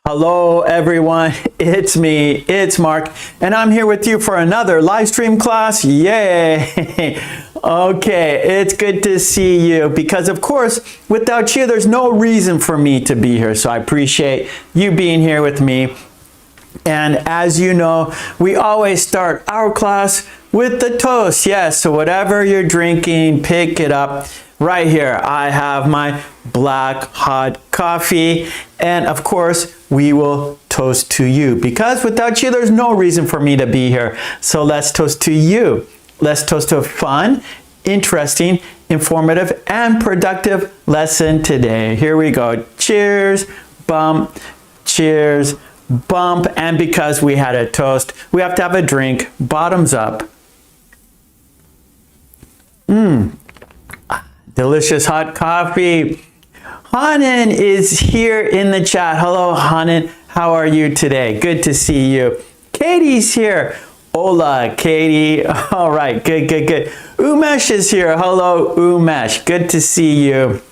Hello everyone, it's me, it's Mark, and I'm here with you for another live stream class. Yay! Okay, it's good to see you because of course, without you, there's no reason for me to be here. So I appreciate you being here with me. And as you know, we always start our class with the toast. Yes, so whatever you're drinking, pick it up. Right here, I have my black hot coffee, and of course, we will toast to you because without you, there's no reason for me to be here. So let's toast to you. Let's toast to a fun, interesting, informative, and productive lesson today. Here we go. Cheers, bump, cheers, bump, and because we had a toast, we have to have a drink, bottoms up. Delicious hot coffee. Hanan is here in the chat. Hello, Hanan. How are you today? Good to see you. Katie's here. Hola, Katie. All right, good, good, good. Umesh is here. Hello, Umesh. Good to see you.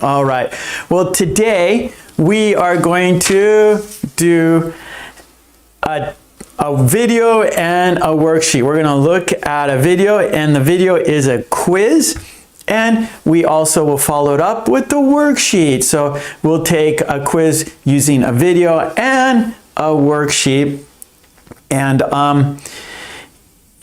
All right. Well, today we are going to do a video and a worksheet. We're going to look at a video, and the video is a quiz. And we also will follow it up with the worksheet. So we'll take a quiz using a video and a worksheet. And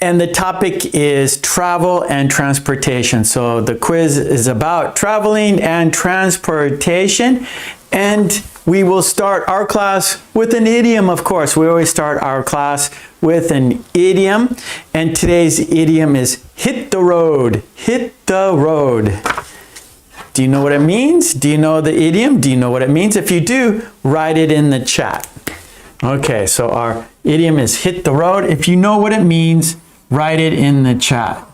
the topic is travel and transportation. So the quiz is about traveling and transportation. And we will start our class with an idiom, of course. We always start our class with an idiom. And today's idiom is hit the road. Hit the road. Do you know what it means? Do you know the idiom? Do you know what it means? If you do, write it in the chat. Okay, so our idiom is hit the road. If you know what it means, write it in the chat.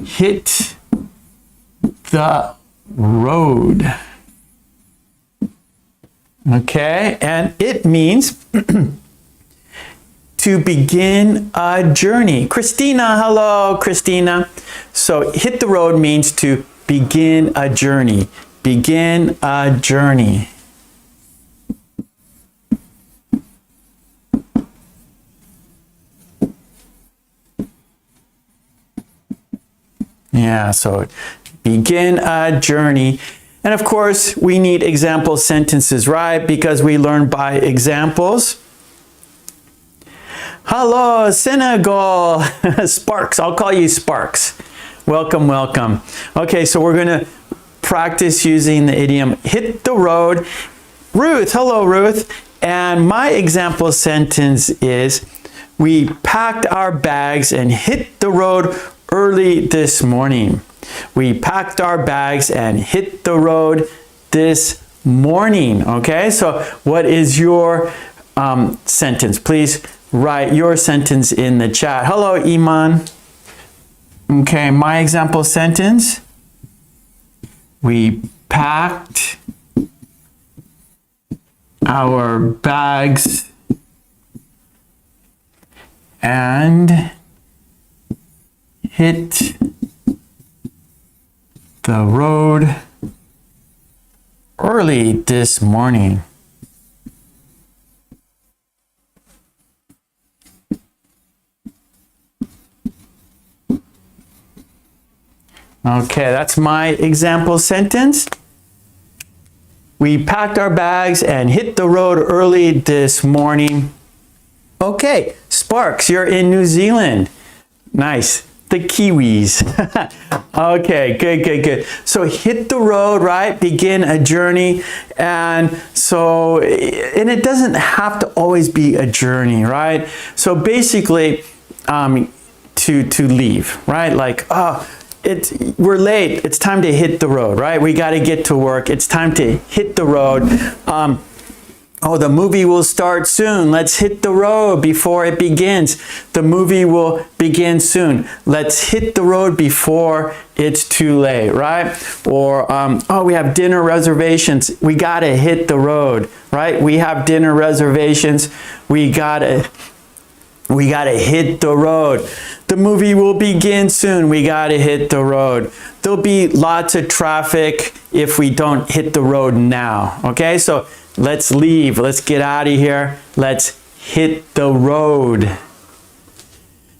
Hit the road. Okay, and it means to begin a journey. Christina, hello, Christina. So hit the road means to begin a journey. Begin a journey. Yeah, so begin a journey. And of course, we need example sentences, right? Because we learn by examples. Hello, Senegal. Sparks, I'll call you Sparks. Welcome, welcome. Okay, so we're going to practice using the idiom hit the road. Ruth, hello, Ruth. And my example sentence is, we packed our bags and hit the road early this morning. We packed our bags and hit the road this morning. Okay, so what is your sentence? Please write your sentence in the chat. Hello, Iman. Okay, my example sentence. We packed our bags and hit the road early this morning. Okay, that's my example sentence. We packed our bags and hit the road early this morning. Okay, Sparks, you're in New Zealand. Nice. The Kiwis. Okay, good, good, good. So hit the road, right? Begin a journey. And so, and it doesn't have to always be a journey, right? So basically, to leave, right? Like, oh, we're late. It's time to hit the road, right? We got to get to work. It's time to hit the road. Oh, the movie will start soon. Let's hit the road before it begins. The movie will begin soon. Let's hit the road before it's too late, right? Or, oh, we have dinner reservations. We got to hit the road, right? We have dinner reservations. We got to hit the road. The movie will begin soon. We got to hit the road. There'll be lots of traffic if we don't hit the road now. Okay, so Let's leave. Let's get out of here. Let's hit the road.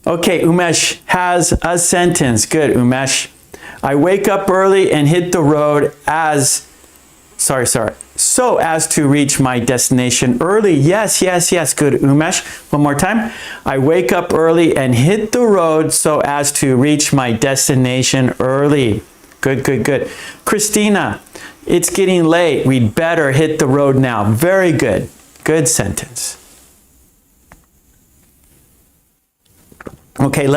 Okay, Umesh has a sentence. Good, Umesh. I wake up early and hit the road so as to reach my destination early. Yes. Good, Umesh. One more time. I wake up early and hit the road so as to reach my destination early. Good. Christina, it's getting late. We'd better hit the road now. Very good. Good sentence. Okay,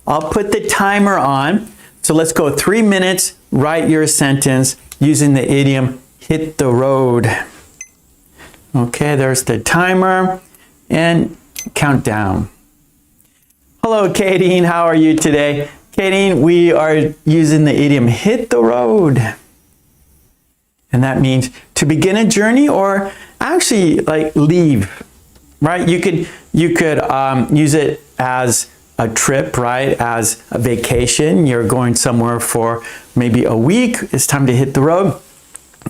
I'll put the timer on. So let's go 3 minutes, write your sentence using the idiom, hit the road. Okay, there's the timer and countdown. Hello, Kadeen, how are you today? Kadeen, we are using the idiom, hit the road. And that means to begin a journey or actually like leave, right? You could use it as a trip, right? As a vacation. You're going somewhere for maybe a week. It's time to hit the road.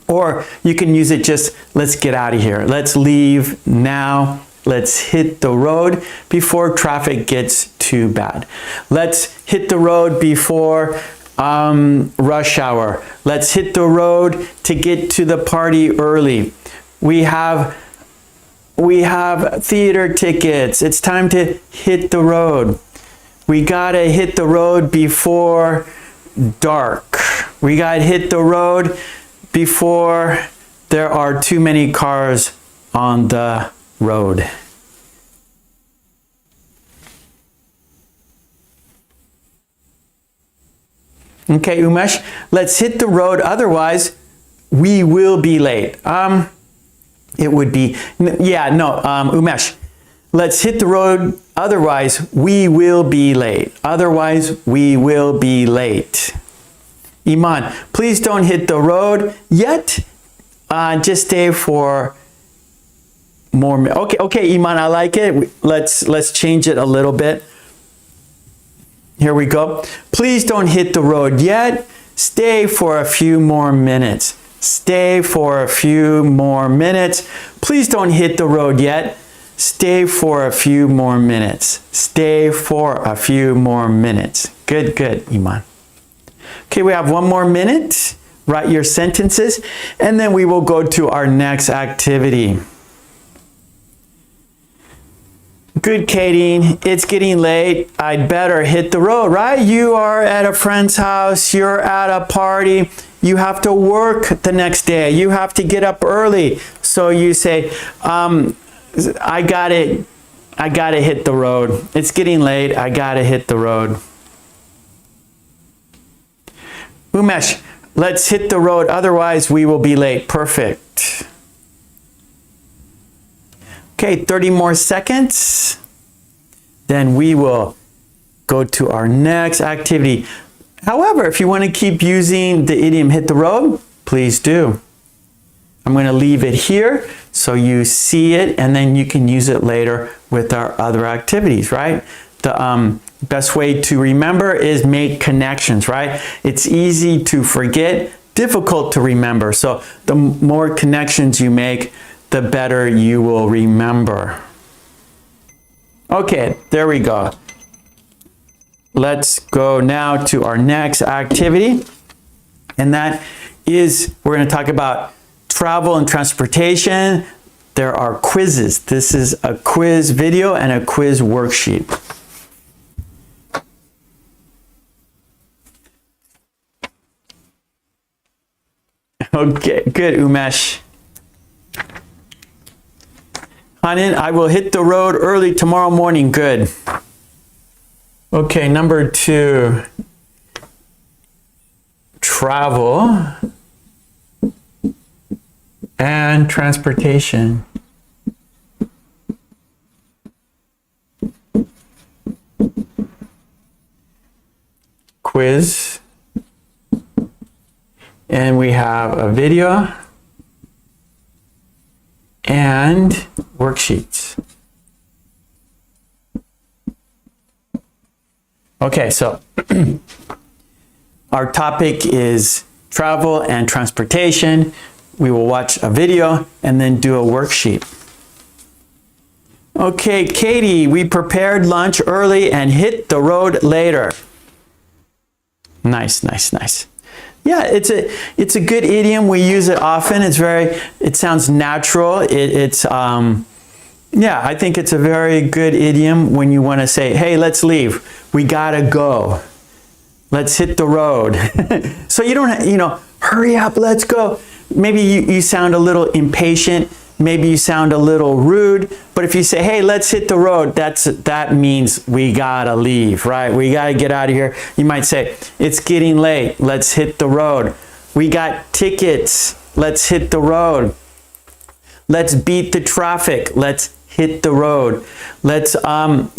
Or you can use it just, let's get out of here. Let's leave now. Let's hit the road before traffic gets too bad. Let's hit the road before rush hour. Let's hit the road to get to the party early. We have theater tickets. It's time to hit the road. We gotta hit the road before dark. We gotta hit the road before there are too many cars on the road. Okay, Umesh, let's hit the road, otherwise we will be late. It would be, Umesh, let's hit the road, otherwise we will be late. Otherwise we will be late. Iman, please don't hit the road yet. Just stay for more. Okay, Iman, I like it. Let's change it a little bit. Here we go. Please don't hit the road yet. Stay for a few more minutes. Stay for a few more minutes. Please don't hit the road yet. Stay for a few more minutes. Stay for a few more minutes. Good, Iman. Okay, we have 1 more minute. Write your sentences, and then we will go to our next activity. Good, Kadeen. It's getting late. I'd better hit the road, right? You are at a friend's house. You're at a party. You have to work the next day. You have to get up early. So you say, I gotta hit the road. It's getting late. I gotta hit the road. Umesh, let's hit the road. Otherwise, we will be late. Perfect. Okay, 30 more seconds. Then we will go to our next activity. However, if you want to keep using the idiom hit the road, please do. I'm going to leave it here so you see it, and then you can use it later with our other activities, right? The best way to remember is make connections, right? It's easy to forget, difficult to remember. So the more connections you make, the better you will remember. Okay, there we go. Let's go now to our next activity. And that is, we're going to talk about travel and transportation. There are quizzes. This is a quiz video and a quiz worksheet. Okay, good, Umesh. Hanan, I will hit the road early tomorrow morning. Good. Okay, number 2. Travel and transportation. Quiz. And we have a video and worksheets. Okay, so our topic is travel and transportation. we will watch a video and then do a worksheet. Okay, Katie, we prepared lunch early and hit the road later. Nice, nice, nice. Yeah, it's a good idiom. We use it often. It sounds natural. Yeah, I think it's a very good idiom when you want to say, hey, let's leave. We gotta go. Let's hit the road. So you don't, hurry up, let's go. Maybe you sound a little impatient. Maybe you sound a little rude. But if you say, hey, let's hit the road, that means we gotta leave, right? We gotta get out of here. You might say, it's getting late. Let's hit the road. We got tickets. Let's hit the road. Let's beat the traffic. Let's hit the road. Let's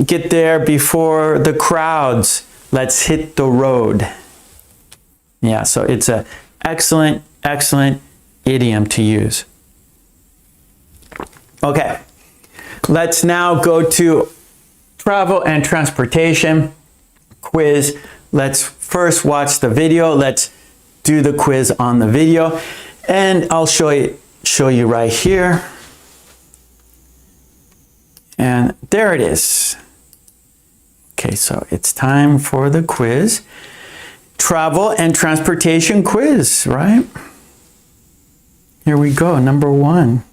get there before the crowds. Let's hit the road. Yeah, so it's an excellent, excellent idiom to use. Okay, let's now go to travel and transportation quiz. Let's first watch the video. Let's do the quiz on the video, and I'll show you right here. And there it is. Okay, so it's time for the quiz. Travel and transportation quiz, right? Here we go, number 1.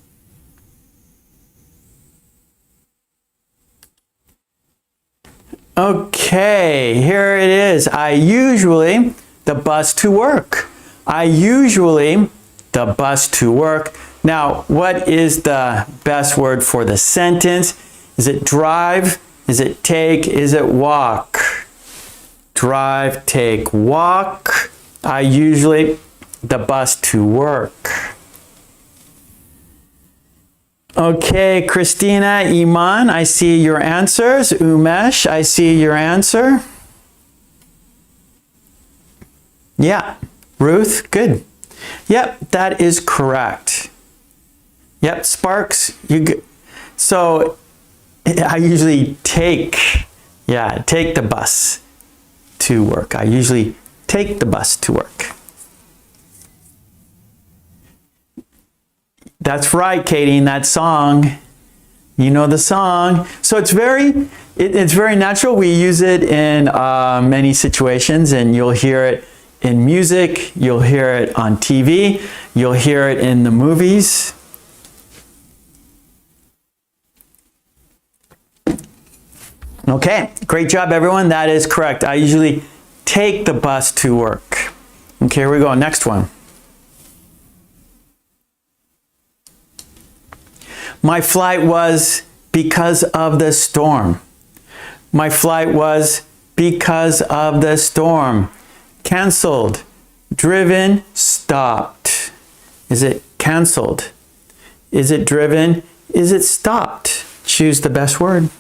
Okay, here it is. The bus to work. The bus to work. Now, what is the best word for the sentence? Is it drive? Is it take? Is it walk? Drive, take, walk. The bus to work. Okay, Christina, Iman, I see your answers. Umesh, I see your answer. Yeah, Ruth, good. Yep, that is correct. Yep, Sparks, so I usually take the bus to work. I usually take the bus to work. That's right, Katie, in that song. You know the song. So it's very natural. We use it in many situations, and you'll hear it in music, you'll hear it on TV, you'll hear it in the movies. Okay, great job, everyone. That is correct. I usually take the bus to work. Okay, here we go. Next one. My flight was because of the storm. My flight was because of the storm. Canceled, driven, stopped. Is it canceled? Is it driven? Is it stopped? Choose the best word.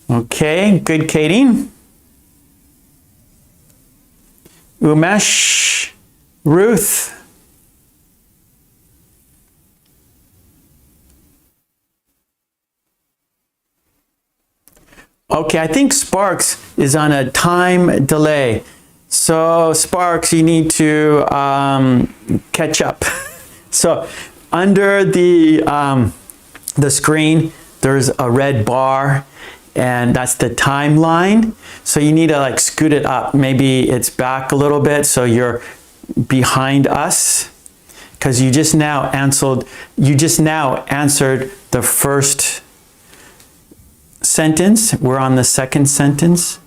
Okay, good, Katie. Umesh, Ruth. Okay, I think Sparks is on a time delay. So Sparks, you need to catch up. So under the screen, there's a red bar, and that's the timeline. So you need to scoot it up. Maybe it's back a little bit so you're behind us, because you just now answered the first sentence. We're on the second sentence.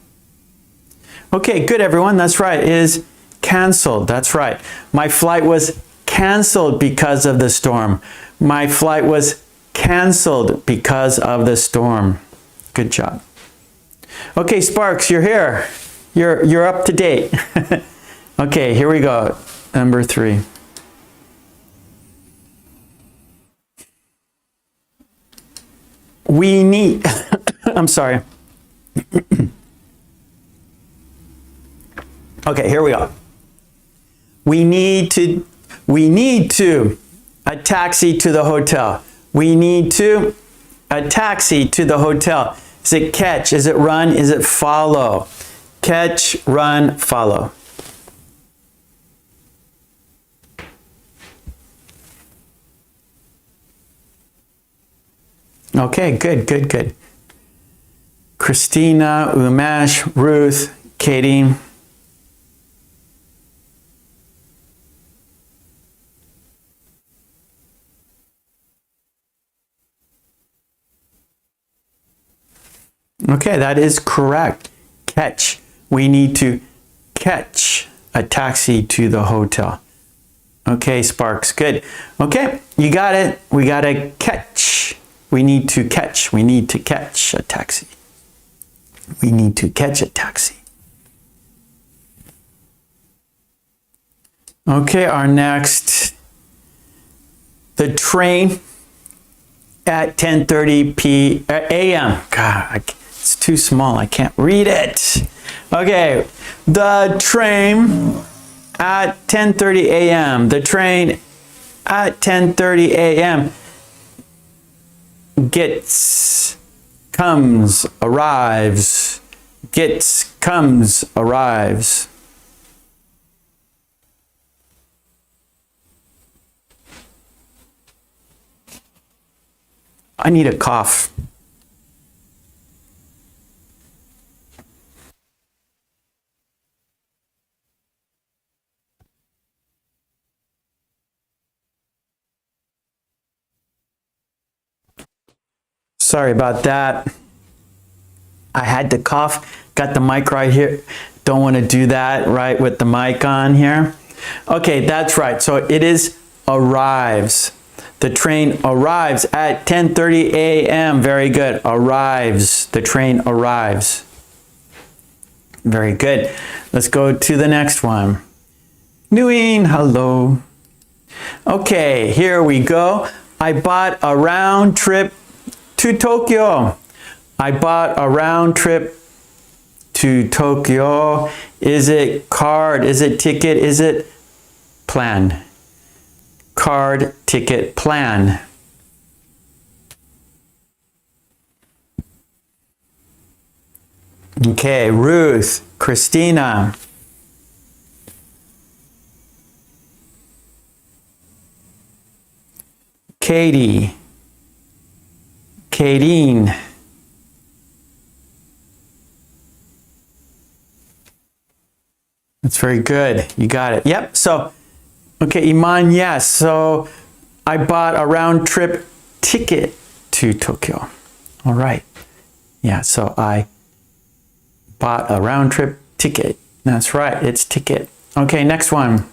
Okay, good, everyone. That's right. It is canceled. That's right. My flight was canceled because of the storm. My flight was canceled because of the storm. Good job. Okay, Sparks, you're here. You're up to date. Okay, here we go. Number 3. We need, I'm sorry. Okay, here we go. We need to, a taxi to the hotel. We need to, a taxi to the hotel. Is it catch? Is it run? Is it follow? Catch, run, follow. Okay, good, good, good. Christina, Umesh, Ruth, Katie. Okay, that is correct. Catch. We need to catch a taxi to the hotel. Okay, Sparks, good. Okay, you got it. We got to catch. We need to catch. We need to catch a taxi. We need to catch a taxi. Okay, our next. The train at 10:30 a.m. God, it's too small. I can't read it. Okay, the train at 10:30 a.m. The train at 10:30 a.m. gets, comes, arrives. Gets, comes, arrives. I need a cough. Sorry about that. I had to cough. Got the mic right here. Don't want to do that right with the mic on here. Okay, that's right. So it is arrives. The train arrives at 10:30 a.m. Very good. Arrives. The train arrives. Very good. Let's go to the next one. Nguyen, hello. Okay, here we go. I bought a round trip to Tokyo. I bought a round trip to Tokyo. Is it card? Is it ticket? Is it plan? Card, ticket, plan. Okay, Ruth, Christina. Katie. Kadeen. That's very good. You got it. Yep. So, okay, Iman, yes. So I bought a round trip ticket to Tokyo. All right. Yeah, so I bought a round trip ticket. That's right. It's ticket. Okay, next one.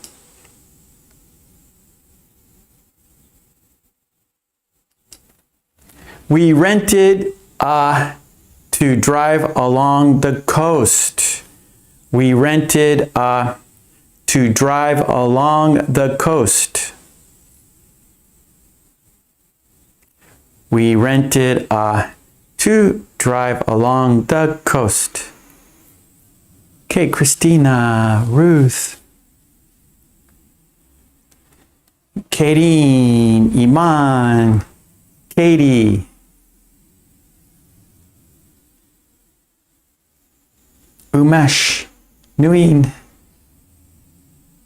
We rented to drive along the coast. We rented to drive along the coast. We rented to drive along the coast. Okay, Christina, Ruth, Katie, Iman, Katie. Umesh, Nguyen,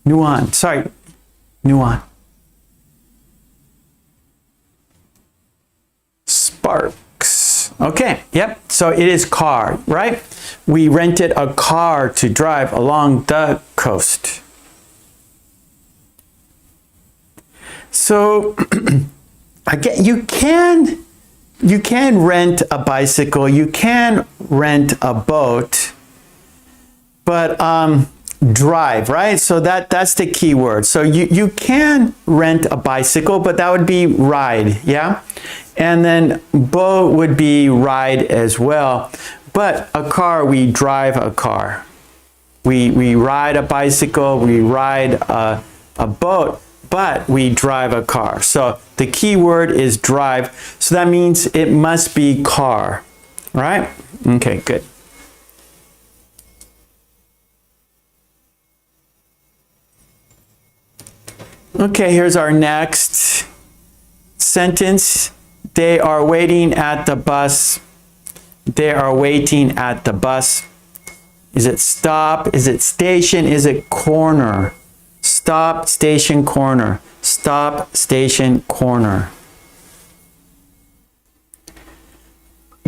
Nguyen, sorry, Nguyen. Sparks. Okay, yep, so it is car, right? We rented a car to drive along the coast. So, again, you can rent a bicycle, you can rent a boat, but drive, right? So that's the key word. So you can rent a bicycle, but that would be ride, yeah? And then boat would be ride as well. But a car, we drive a car. We ride a bicycle, we ride a boat, but we drive a car. So the key word is drive. So that means it must be car, right? Okay, good. Okay, here's our next sentence. They are waiting at the bus. They are waiting at the bus. Is it stop? Is it station? Is it corner? Stop, station, corner. Stop, station, corner.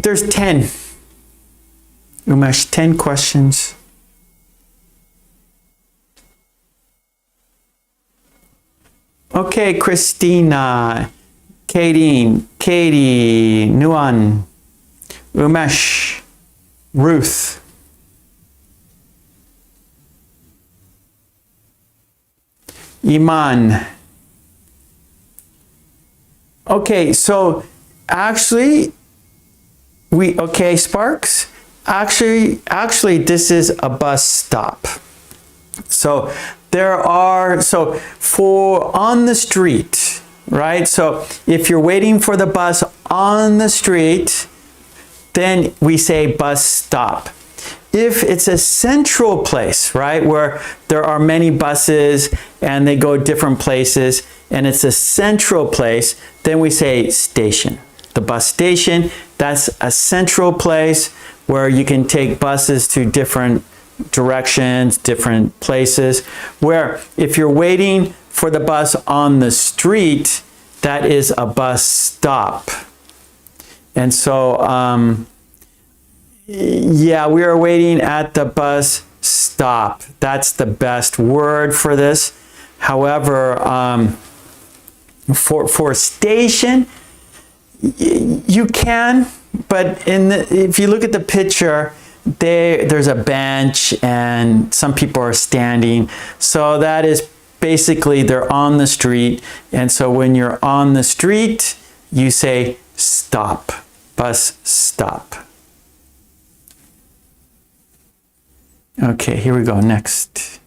There's 10. Umesh, 10 questions. Okay, Christina, Katie, Nuan, Umesh, Ruth. Iman. Okay, so actually, okay, Sparks, actually, this is a bus stop. So for on the street, right? So if you're waiting for the bus on the street, then we say bus stop. If it's a central place, right, where there are many buses and they go different places, and it's a central place, then we say station. The bus station, that's a central place where you can take buses to different directions, different places. Where if you're waiting for the bus on the street, that is a bus stop. And so, yeah, we are waiting at the bus stop. That's the best word for this. However, for station, you can, but if you look at the picture, there's a bench and some people are standing. So that is basically they're on the street. And so when you're on the street, you say stop, bus stop. Okay, here we go. Next.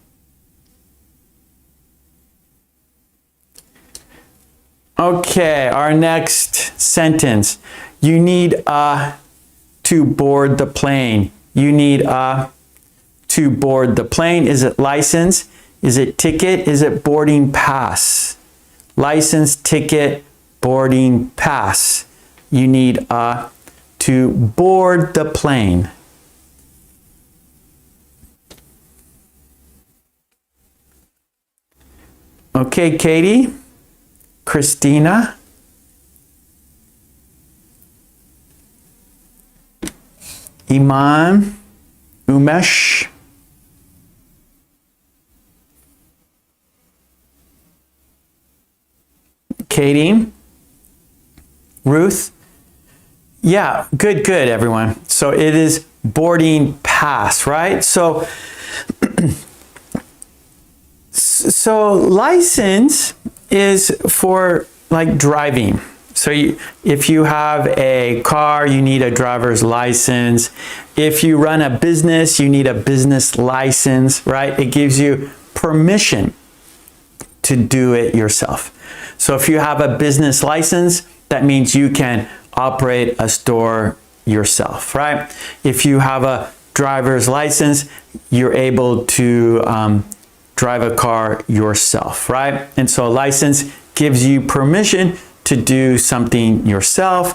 Okay, our next sentence. You need a to board the plane. You need a to board the plane. Is it license? Is it ticket? Is it boarding pass? License, ticket, boarding pass. You need a to board the plane. Okay, Katie, Christina. Iman, Umesh. Katie, Ruth. Yeah, good, everyone. So it is boarding pass, right? So license is for like driving. So if you have a car, you need a driver's license. If you run a business, you need a business license, right? It gives you permission to do it yourself. So if you have a business license, that means you can operate a store yourself, right? If you have a driver's license, you're able to drive a car yourself, right? And so a license gives you permission to do something yourself.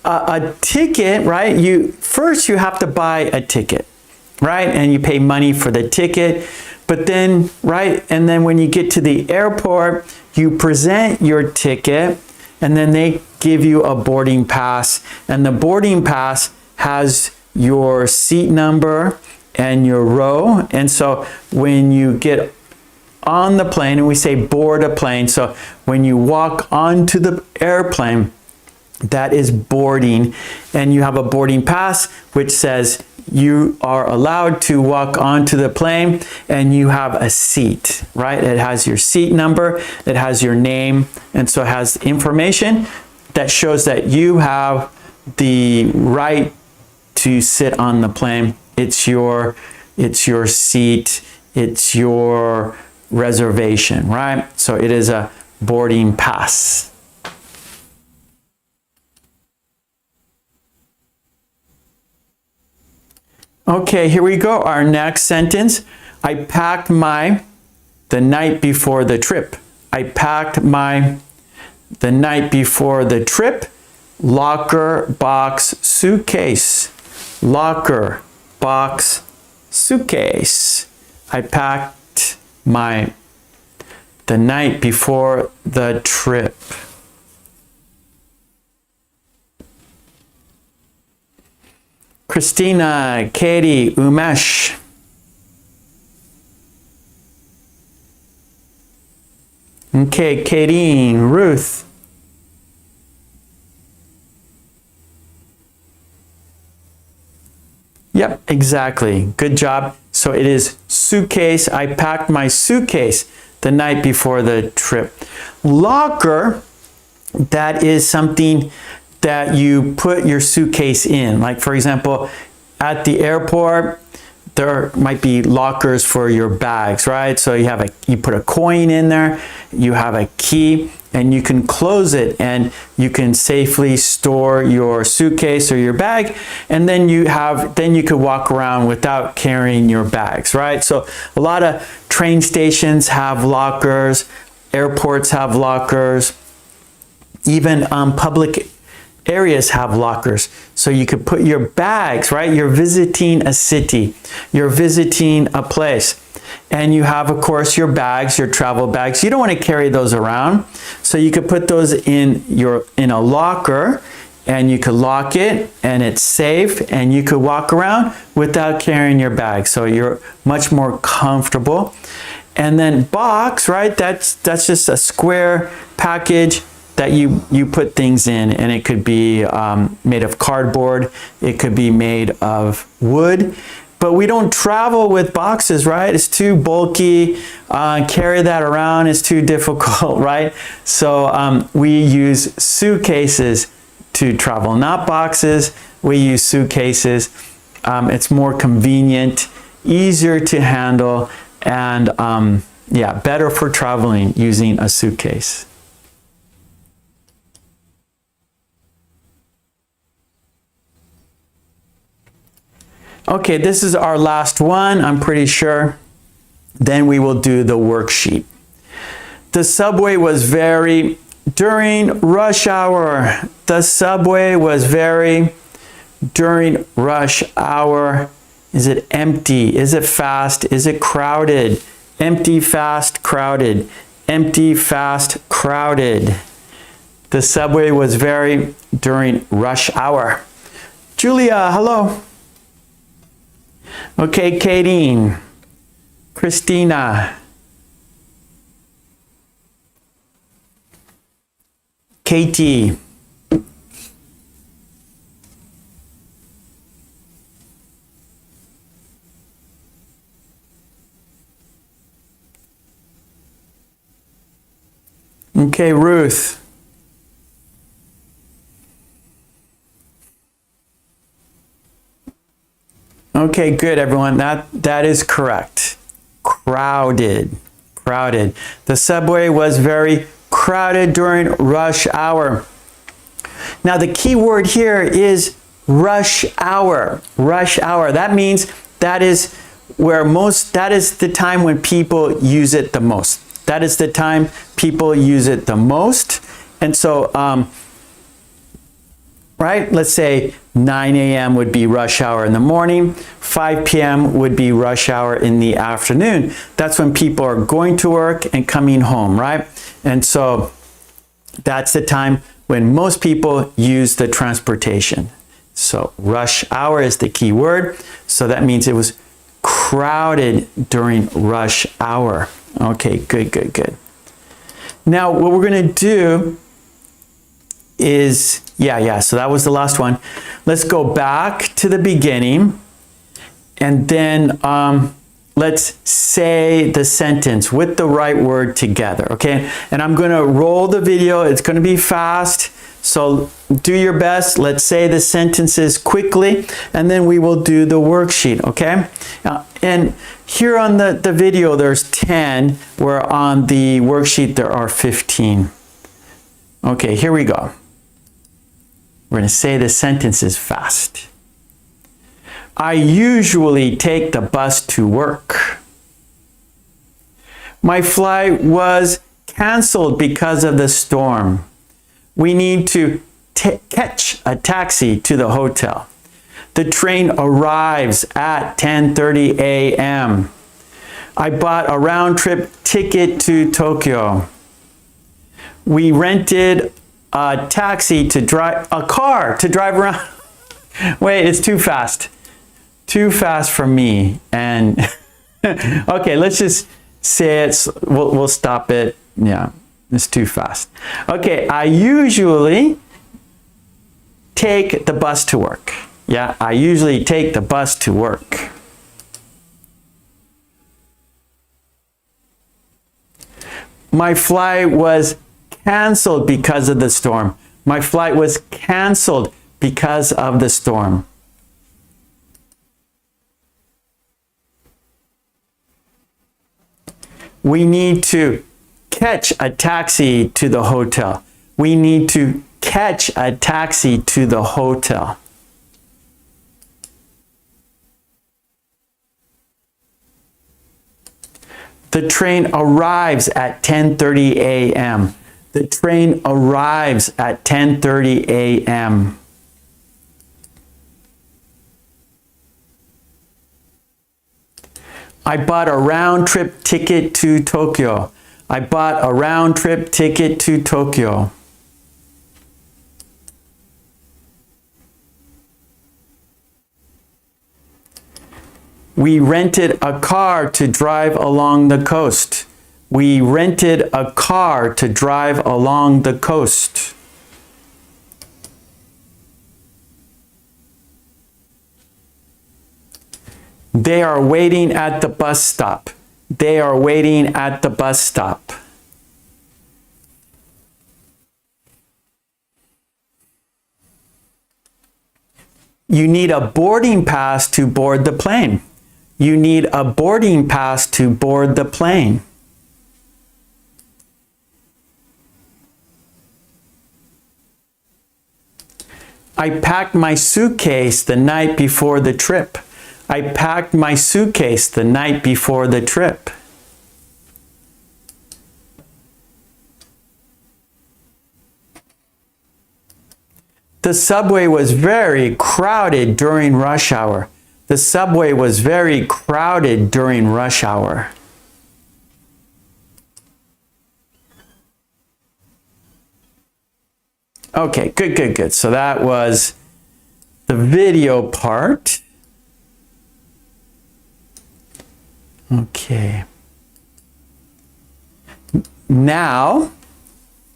A ticket, right? First you have to buy a ticket, right? And you pay money for the ticket. But then, right? And then when you get to the airport, you present your ticket and then they give you a boarding pass. And the boarding pass has your seat number and your row. And so when you get on the plane, and we say board a plane. So when you walk onto the airplane, that is boarding, and you have a boarding pass which says you are allowed to walk onto the plane and you have a seat, right? It has your seat number, it has your name, and so it has information that shows that you have the right to sit on the plane. It's your seat, it's your reservation, right? So it is a boarding pass. Okay, here we go. Our next sentence. I packed the night before the trip. I packed the night before the trip. Locker, box, suitcase. Locker, box, suitcase. I packed the night before the trip. Christina, Katie, Umesh. Okay, Katie, Ruth. Yep, exactly. Good job. So it is suitcase. I packed my suitcase the night before the trip. Locker, that is something that you put your suitcase in. Like for example, at the airport, there might be lockers for your bags, right? So you put a coin in there, you have a key, and you can close it and you can safely store your suitcase or your bag, and then you could walk around without carrying your bags, right? So a lot of train stations have lockers, airports have lockers, even public areas have lockers. So you could put your bags, right? You're visiting a city, you're visiting a place, and you have, of course, your bags, your travel bags. You don't want to carry those around. So you could put those in a locker, and you could lock it, and it's safe, and you could walk around without carrying your bag. So you're much more comfortable. And then box, right? That's just a square package that you put things in, and it could be made of cardboard, it could be made of wood, but we don't travel with boxes, right? It's too bulky, carry that around is too difficult, right? So we use suitcases to travel, not boxes. We use suitcases. It's more convenient, easier to handle, and yeah, better for traveling using a suitcase. Okay, this is our last one, I'm pretty sure. Then we will do the worksheet. The subway was very, during rush hour. The subway was very, during rush hour. Is it empty? Is it fast? Is it crowded? Empty, fast, crowded. Empty, fast, crowded. The subway was very during rush hour. Julia, hello. Okay, Katie, Christina, Katie, okay, Ruth. Okay, good, everyone. That is correct. Crowded. The subway was very crowded during rush hour. Now, the key word here is rush hour. Rush hour. That means that is the time when people use it the most. That is the time people use it the most. And so, right? Let's say 9 a.m. would be rush hour in the morning, 5 p.m. would be rush hour in the afternoon. That's when people are going to work and coming home, right? And so that's the time when most people use the transportation. So rush hour is the key word. So that means it was crowded during rush hour. Okay, good. Now what we're going to do is, so that was the last one. Let's go back to the beginning, and then let's say the sentence with the right word together, okay? And I'm gonna roll the video. It's gonna be fast, so do your best. Let's say the sentences quickly, and then we will do the worksheet, okay? And here on the video, there's 10, where on the worksheet there are 15. Okay, here we go. We're going to say the sentences fast. I usually take the bus to work. My flight was canceled because of the storm. We need to catch a taxi to the hotel. The train arrives at 10:30 a.m. I bought a round-trip ticket to Tokyo. We rented a car to drive around. Wait, it's too fast. Too fast for me. And okay, let's just say it. We'll stop it. Yeah, it's too fast. Okay, I usually take the bus to work. Yeah, I usually take the bus to work. My flight was canceled because of the storm. My flight was canceled because of the storm. We need to catch a taxi to the hotel. We need to catch a taxi to the hotel. The train arrives at 10:30 a.m. The train arrives at 10:30 a.m. I bought a round-trip ticket to Tokyo. I bought a round-trip ticket to Tokyo. We rented a car to drive along the coast. We rented a car to drive along the coast. They are waiting at the bus stop. They are waiting at the bus stop. You need a boarding pass to board the plane. You need a boarding pass to board the plane. I packed my suitcase the night before the trip. I packed my suitcase the night before the trip. The subway was very crowded during rush hour. The subway was very crowded during rush hour. Okay, good. So that was the video part. Okay. Now,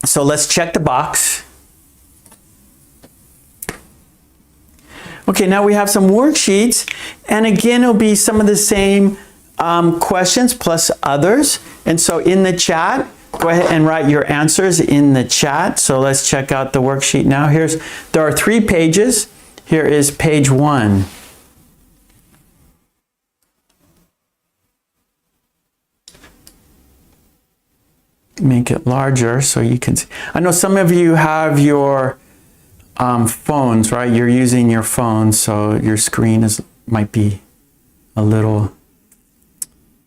so let's check the box. Okay, now we have some worksheets, and again, it'll be some of the same questions plus others. And so in the chat, go ahead and write your answers in the chat. So let's check out the worksheet now. There are 3 pages. Here is page 1. Make it larger so you can see. I know some of you have your phones, right? You're using your phone, so your screen might be a little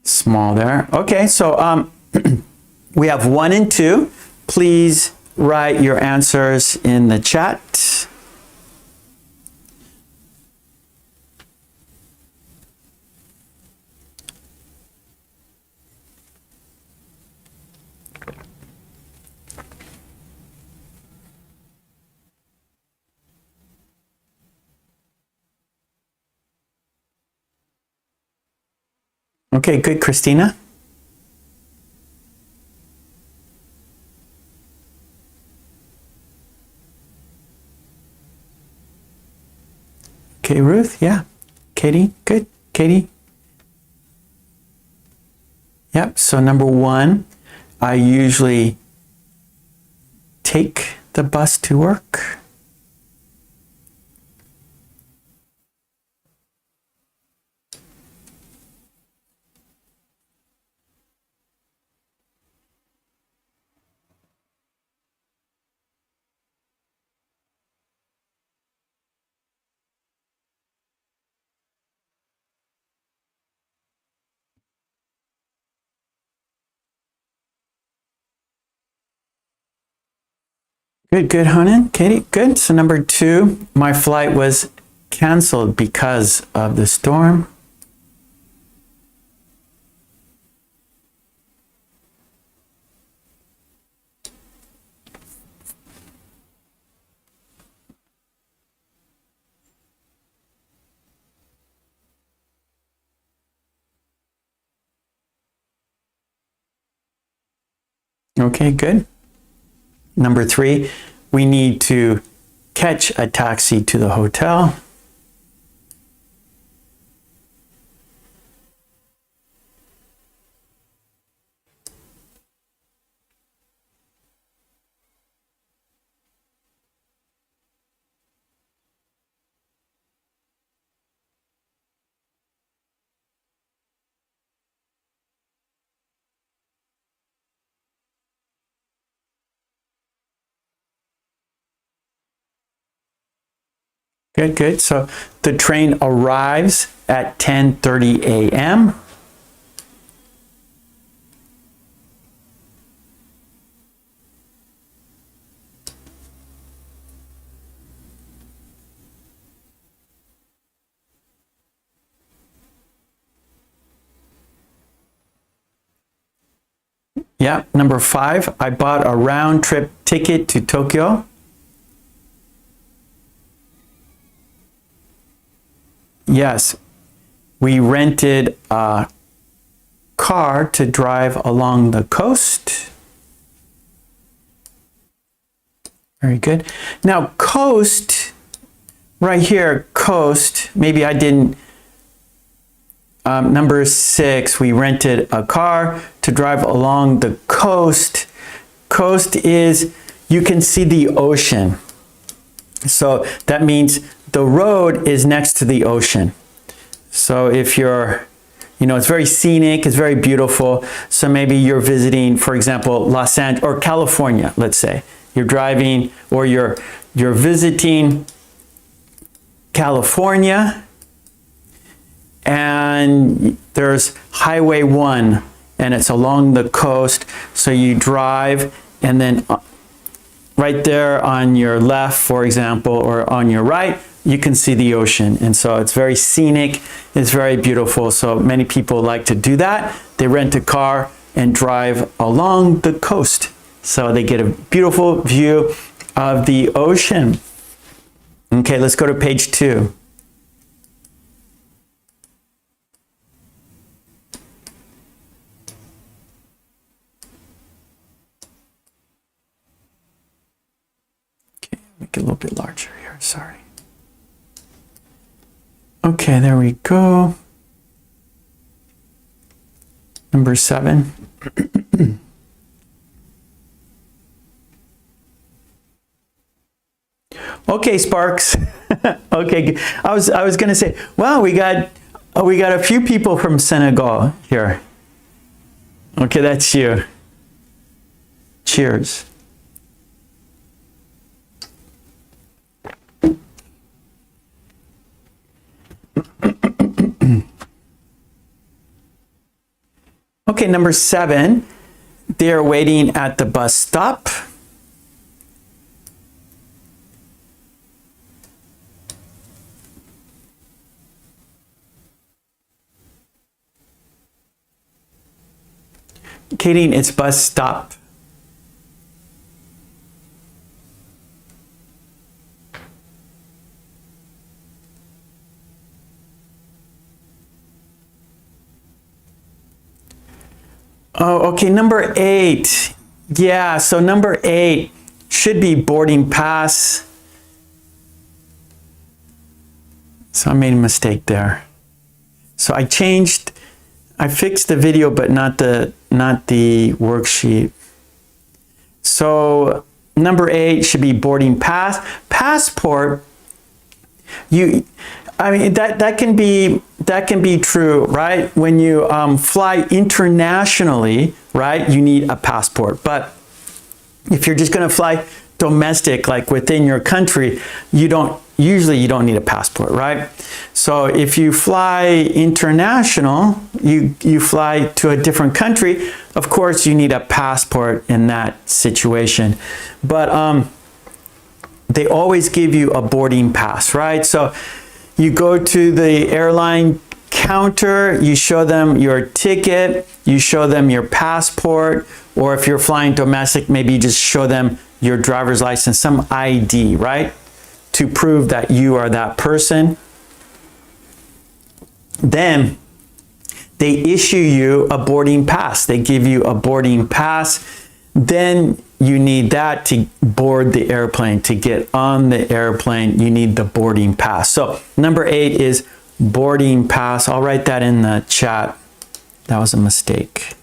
small there. Okay, so we have 1 and 2. Please write your answers in the chat. Okay, good, Christina. Okay, Ruth, yeah. Katie, good. Katie? Yep, so number 1, I usually take the bus to work. Good, Hanan. Katie, good. So number 2, my flight was canceled because of the storm. Okay, good. Number 3, we need to catch a taxi to the hotel. Good, good. So the train arrives at 10:30 a.m. Yeah, number 5, I bought a round trip ticket to Tokyo. Yes, we rented a car to drive along the coast. Very good. Now, coast, right here, coast, maybe I didn't, number 6, we rented a car to drive along the coast. Coast is, you can see the ocean. So that means the road is next to the ocean. So if you're, it's very scenic, it's very beautiful. So maybe you're visiting, for example, Los Angeles or California, let's say. You're driving or you're visiting California, and there's Highway 1 and it's along the coast. So you drive, and then right there on your left, for example, or on your right, you can see the ocean. And so it's very scenic, it's very beautiful. So many people like to do that. They rent a car and drive along the coast. So they get a beautiful view of the ocean. Okay, let's go to page 2. Okay, make it a little bit larger here, sorry. Okay, there we go. Number 7. Okay, Sparks. Okay, I was going to say, wow, we got a few people from Senegal here. Okay, that's you. Cheers. Okay, number 7, they're waiting at the bus stop. Katie, it's bus stop. Oh, okay, number 8. Yeah, so number 8 should be boarding pass. So I made a mistake there. So I fixed the video, but not the worksheet. So number 8 should be boarding pass. Passport, that can be true, right? When you fly internationally, right, you need a passport. But if you're just going to fly domestic, like within your country, you don't need a passport, right? So if you fly international, you fly to a different country, of course you need a passport in that situation. But they always give you a boarding pass, right? So you go to the airline counter, you show them your ticket, you show them your passport, or if you're flying domestic, maybe you just show them your driver's license, some ID, right? To prove that you are that person. Then they issue you a boarding pass. They give you a boarding pass. then you need that to board the airplane. To get on the airplane, you need the boarding pass. So number 8 is boarding pass. I'll write that in the chat. That was a mistake.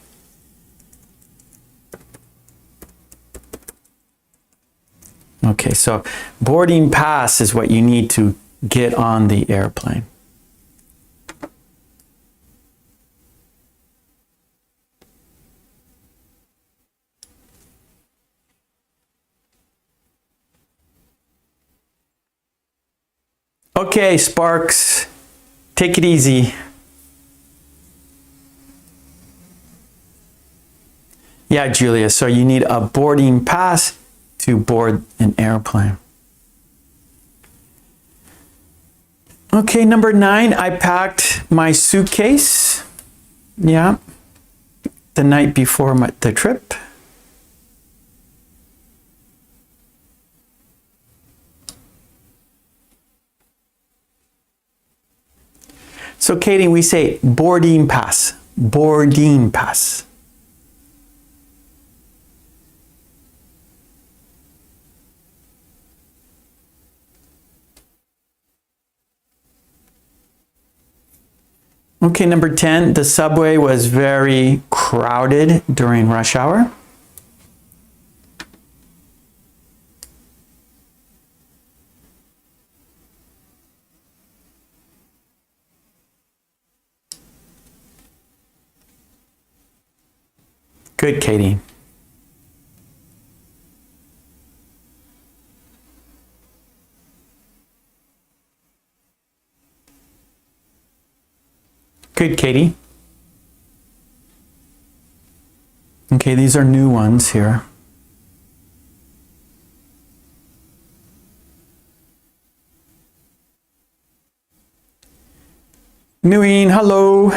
Okay, so boarding pass is what you need to get on the airplane. Okay, Sparks, take it easy. Yeah, Julia, so you need a boarding pass to board an airplane. Okay, number 9, I packed my suitcase. Yeah, the night before the trip. So Katie, we say boarding pass, boarding pass. Okay, number 10, the subway was very crowded during rush hour. Good, Katie. Good, Katie. Okay, these are new ones here. Nguyen, hello.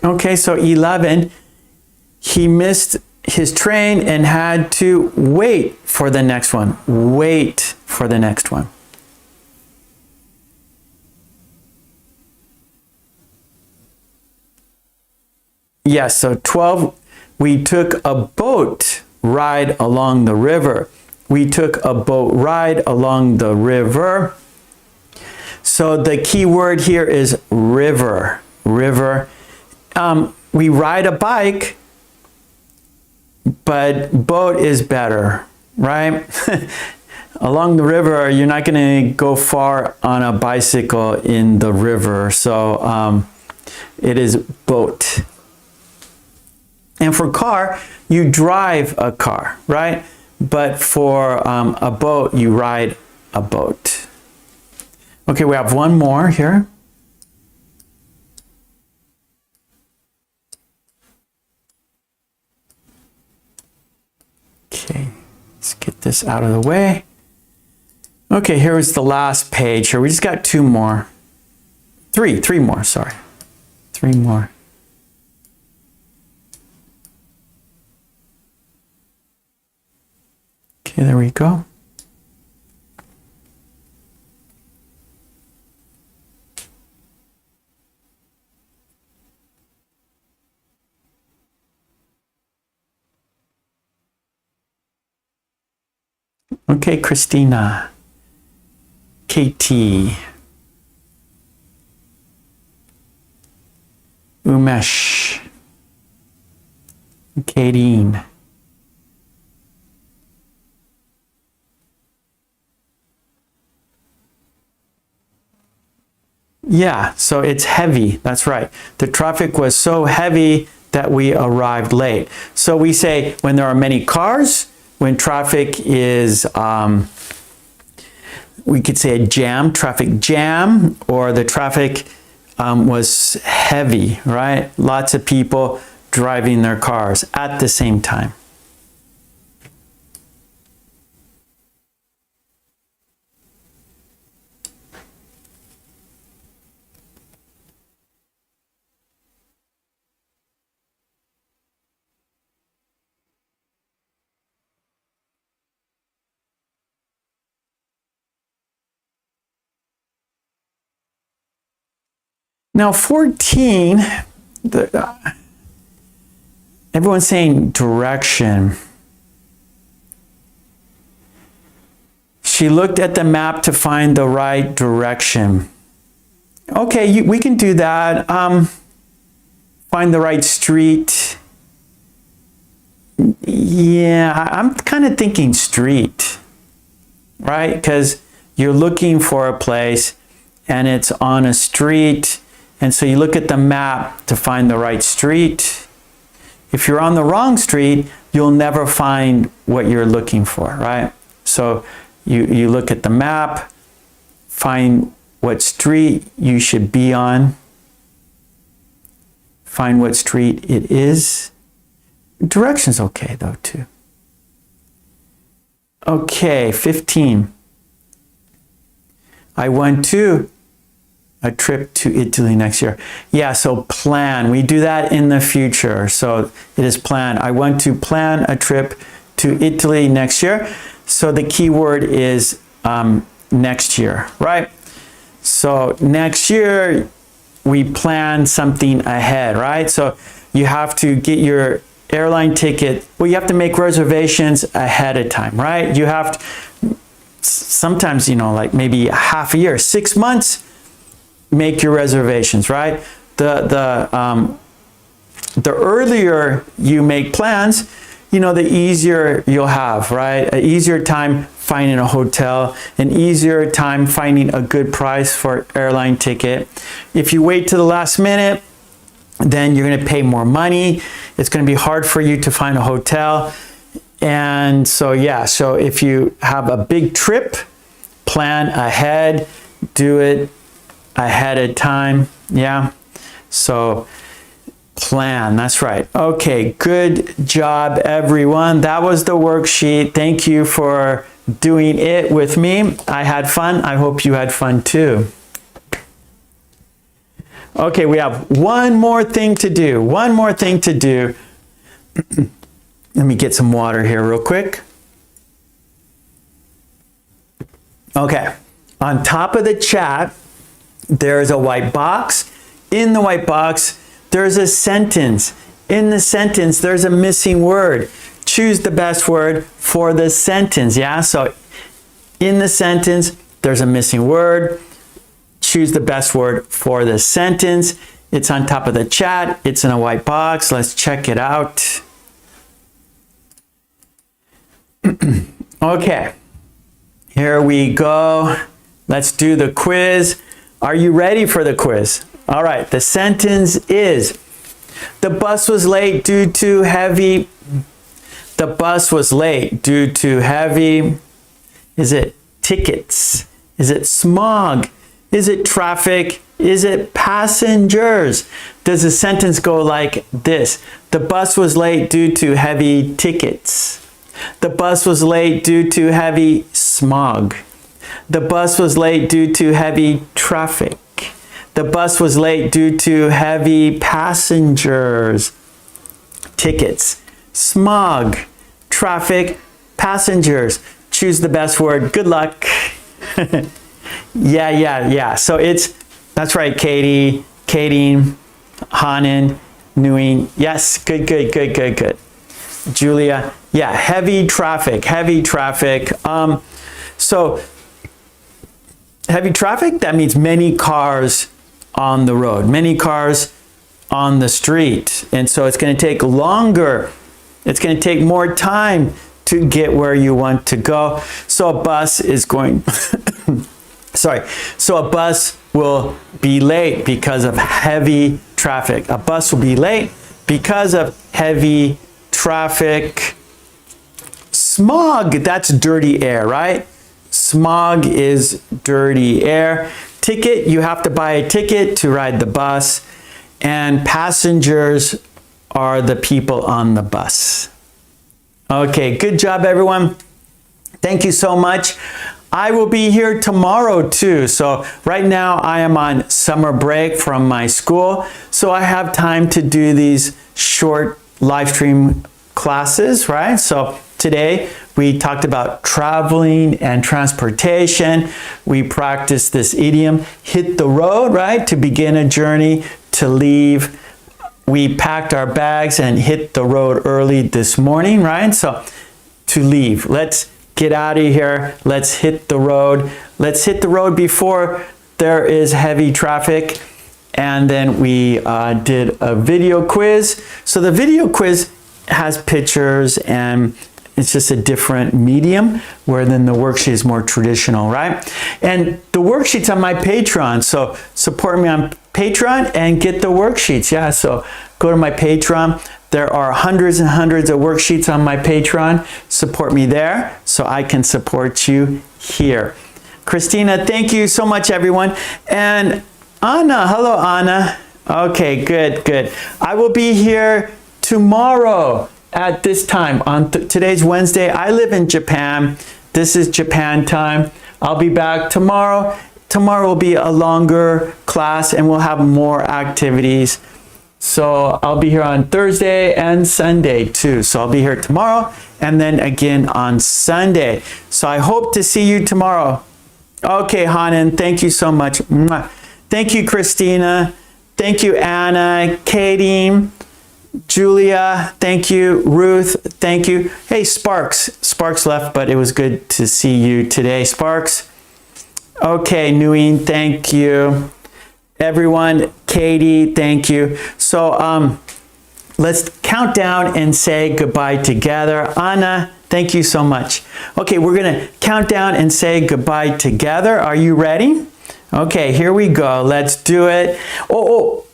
Okay, so 11, he missed his train and had to wait for the next one. Wait for the next one. Yes, so 12, we took a boat ride along the river. We took a boat ride along the river. So the key word here is river. River. We ride a bike, but boat is better, right? Along the river, you're not going to go far on a bicycle in the river. So it is boat. And for car, you drive a car, right? But for a boat, you ride a boat. Okay, we have one more here. Okay, let's get this out of the way. Okay, here is the last page here. We just got 2 more. Three more, sorry. 3 more. Okay, there we go. Okay, Christina, KT, Umesh, Kadeen. Yeah, so it's heavy. That's right. The traffic was so heavy that we arrived late. So we say when there are many cars, when traffic is, we could say a jam, traffic jam, or the traffic was heavy, right? Lots of people driving their cars at the same time. Now 14, everyone's saying direction. She looked at the map to find the right direction. Okay, we can do that. Find the right street. Yeah, I'm kind of thinking street, right? Because you're looking for a place and it's on a street. And so you look at the map to find the right street. If you're on the wrong street, you'll never find what you're looking for, right? So you look at the map, find what street you should be on, find what street it is. Direction's okay though too. Okay, 15. I went to a trip to Italy next year. Yeah, so plan. We do that in the future. So it is plan. I want to plan a trip to Italy next year. So the key word is next year, right? So next year, we plan something ahead, right? So you have to get your airline ticket. Well, you have to make reservations ahead of time, right? You have to, sometimes, you know, like maybe half a year, 6 months, make your reservations, right? The earlier you make plans, you know, the easier you'll have, right? An easier time finding a hotel, an easier time finding a good price for airline ticket. If you wait to the last minute, then you're going to pay more money. It's going to be hard for you to find a hotel. And so, yeah, so if you have a big trip, plan ahead, do it ahead of time. Yeah. So plan, that's right. Okay, good job, everyone. That was the worksheet. Thank you for doing it with me. I had fun. I hope you had fun too. Okay, we have one more thing to do. One more thing to do. Let me get some water here real quick. Okay, on top of the chat, there's a white box. In the white box, there's a sentence. In the sentence, there's a missing word. Choose the best word for the sentence, yeah? So in the sentence, there's a missing word. Choose the best word for the sentence. It's on top of the chat. It's in a white box. Let's check it out. Okay, here we go. Let's do the quiz. Are you ready for the quiz? All right, the sentence is, the bus was late due to heavy. The bus was late due to heavy. Is it tickets? Is it smog? Is it traffic? Is it passengers? Does the sentence go like this? The bus was late due to heavy tickets. The bus was late due to heavy smog. The bus was late due to heavy traffic. The bus was late due to heavy passengers. Tickets, smog, traffic, passengers. Choose the best word. Good luck. Yeah. So that's right, Katie, Kadeen, Hanan, Nguyen. Yes, good. Julia, yeah, heavy traffic. So heavy traffic, that means many cars on the road, many cars on the street. And so it's going to take longer. It's going to take more time to get where you want to go. So a bus is going, So a bus will be late because of heavy traffic. A bus will be late because of heavy traffic. Smog, that's dirty air, right? Smog is dirty air. Ticket, you have to buy a ticket to ride the bus. And passengers are the people on the bus. Okay, good job, everyone. Thank you so much. I will be here tomorrow too. So right now I am on summer break from my school. So I have time to do these short live stream classes, right? So today. We talked about traveling and transportation. We practiced this idiom, hit the road, right? To begin a journey, to leave. We packed our bags and hit the road early this morning, right? So to leave. Let's get out of here. Let's hit the road. Let's hit the road before there is heavy traffic. And then we did a video quiz. So the video quiz has pictures and it's just a different medium, where then the worksheet is more traditional, right? And the worksheet's on my Patreon. So support me on Patreon and get the worksheets. Yeah, so go to my Patreon. There are hundreds and hundreds of worksheets on my Patreon. Support me there so I can support you here. Christina, thank you so much, everyone. And Anna, hello, Anna. Okay, good, good. I will be here tomorrow at this time. On today's Wednesday. I live in Japan. This is Japan time. I'll be back tomorrow. Tomorrow will be a longer class and we'll have more activities. So I'll be here on Thursday and Sunday too. So I'll be here tomorrow and then again on Sunday. So I hope to see you tomorrow. Okay, Hanan, thank you so much. Thank you, Christina. Thank you, Anna, Katie, Julia, thank you, Ruth, thank you. Hey, Sparks. Sparks left, but it was good to see you today, Sparks. Okay, Nguyen, thank you. Everyone, Katie, thank you. So let's count down and say goodbye together. Anna, thank you so much. Okay, we're gonna count down and say goodbye together. Are you ready? Okay, here we go. Let's do it.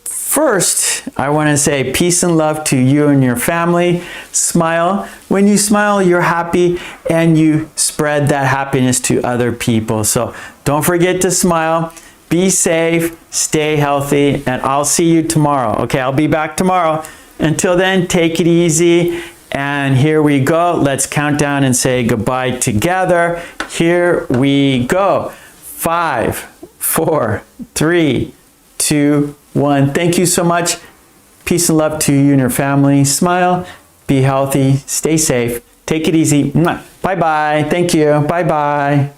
First, I want to say peace and love to you and your family. Smile. When you smile, you're happy and you spread that happiness to other people. So don't forget to smile. Be safe, stay healthy, and I'll see you tomorrow. Okay, I'll be back tomorrow. Until then, take it easy. And here we go. Let's count down and say goodbye together. Here we go. 5, 4, 3, 2, 1. Thank you so much. Peace and love to you and your family. Smile, be healthy, stay safe, take it easy. Bye-bye. Thank you. Bye-bye.